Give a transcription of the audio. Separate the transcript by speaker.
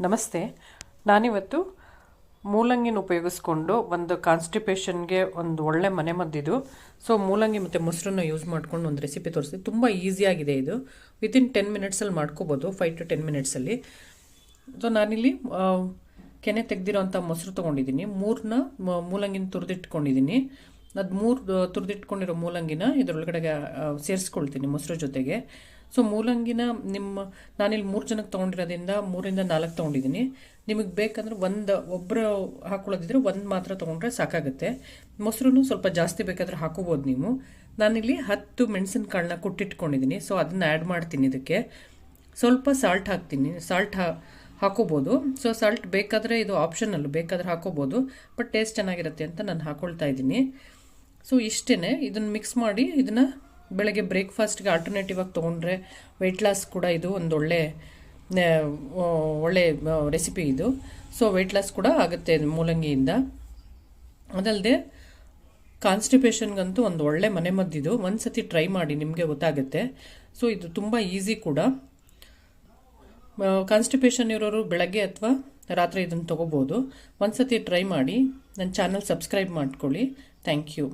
Speaker 1: ನಮಸ್ತೆ. ನಾನಿವತ್ತು ಮೂಲಂಗಿನ ಉಪಯೋಗಿಸ್ಕೊಂಡು ಒಂದು ಕಾನ್ಸ್ಟಿಪೇಷನ್ಗೆ ಒಂದು ಒಳ್ಳೆ ಮನೆಮದ್ದಿದು. ಸೊ ಮೂಲಂಗಿ ಮತ್ತು ಮೊಸರನ್ನ ಯೂಸ್ ಮಾಡ್ಕೊಂಡು ಒಂದು ರೆಸಿಪಿ ತೋರಿಸ್ತೀನಿ. ತುಂಬ ಈಸಿಯಾಗಿದೆ ಇದು. ವಿತಿನ್ 10 ಮಿನಿಟ್ಸಲ್ಲಿ ಮಾಡ್ಕೋಬೋದು, 5 to 10 ಮಿನಿಟ್ಸಲ್ಲಿ. ಸೊ ನಾನಿಲ್ಲಿ ಕೆನೆ ತೆಗೆದಿರೋಂಥ ಮೊಸರು ತೊಗೊಂಡಿದ್ದೀನಿ. 3 ಮೂಲಂಗಿನ ತುರಿದಿಟ್ಕೊಂಡಿದ್ದೀನಿ. ಅದು 3 ತುರಿದಿಟ್ಕೊಂಡಿರೋ ಮೂಲಂಗಿನ ಇದರೊಳಗಡೆ ಸೇರಿಸ್ಕೊಳ್ತೀನಿ ಮೊಸರು ಜೊತೆಗೆ. ಸೊ ಮೂಲಂಗಿನ ನಾನಿಲ್ಲಿ 3 ಜನಕ್ಕೆ ತೊಗೊಂಡಿರೋದ್ರಿಂದ 3 ಇಂದ 4 ತೊಗೊಂಡಿದ್ದೀನಿ. ನಿಮಗೆ ಬೇಕಂದ್ರೆ ಒಬ್ಬರು ಹಾಕೊಳ್ಳೋದಿದ್ರೆ 1 ಮಾತ್ರ ತೊಗೊಂಡ್ರೆ ಸಾಕಾಗುತ್ತೆ. ಮೊಸರು ಸ್ವಲ್ಪ ಜಾಸ್ತಿ ಬೇಕಾದರೆ ಹಾಕೋಬೋದು ನೀವು. ನಾನಿಲ್ಲಿ 10 ಮೆಣಸಿನಕಾಳನ್ನ ಕುಟ್ಟಿಟ್ಕೊಂಡಿದ್ದೀನಿ. ಸೊ ಅದನ್ನ ಆ್ಯಡ್ ಮಾಡ್ತೀನಿ. ಇದಕ್ಕೆ ಸ್ವಲ್ಪ ಸಾಲ್ಟ್ ಹಾಕ್ತೀನಿ. ಸಾಲ್ಟ್ ಹಾಕೋಬೋದು. ಸೊ ಸಾಲ್ಟ್ ಬೇಕಾದರೆ ಇದು ಆಪ್ಷನಲ್, ಬೇಕಾದರೆ ಹಾಕೋಬೋದು. ಬಟ್ ಟೇಸ್ಟ್ ಚೆನ್ನಾಗಿರುತ್ತೆ ಅಂತ ನಾನು ಹಾಕೊಳ್ತಾ ಇದ್ದೀನಿ. ಸೊ ಇಷ್ಟೇ. ಇದನ್ನು ಮಿಕ್ಸ್ ಮಾಡಿ ಇದನ್ನು ಬೆಳಗ್ಗೆ ಬ್ರೇಕ್ಫಾಸ್ಟ್ಗೆ ಆಲ್ಟರ್ನೇಟಿವ್ ಆಗಿ ತೊಗೊಂಡ್ರೆ ವೆಯ್ಟ್ ಲಾಸ್ ಕೂಡ ಇದು ಒಂದು ಒಳ್ಳೆ ರೆಸಿಪಿ ಇದು. ಸೊ ವೆಯ್ಟ್ ಲಾಸ್ ಕೂಡ ಆಗುತ್ತೆ ಮೂಲಂಗಿಯಿಂದ. ಅದಲ್ಲದೆ ಕಾನ್ಸ್ಟಿಪೇಷನ್ಗಂತೂ ಒಂದು ಒಳ್ಳೆ ಮನೆಮದ್ದಿದು. ಒಂದು ಸತಿ ಟ್ರೈ ಮಾಡಿ, ನಿಮಗೆ ಗೊತ್ತಾಗುತ್ತೆ. ಸೊ ಇದು ತುಂಬ ಈಸಿ ಕೂಡ. ಕಾನ್ಸ್ಟಿಪೇಷನ್ ಇರೋರು ಬೆಳಗ್ಗೆ ಅಥವಾ ರಾತ್ರಿ ಇದನ್ನು ತೊಗೋಬೋದು. ಒಂದು ಸತಿ ಟ್ರೈ ಮಾಡಿ. ನನ್ನ ಚಾನಲ್ ಸಬ್ಸ್ಕ್ರೈಬ್ ಮಾಡ್ಕೊಳ್ಳಿ. Thank you.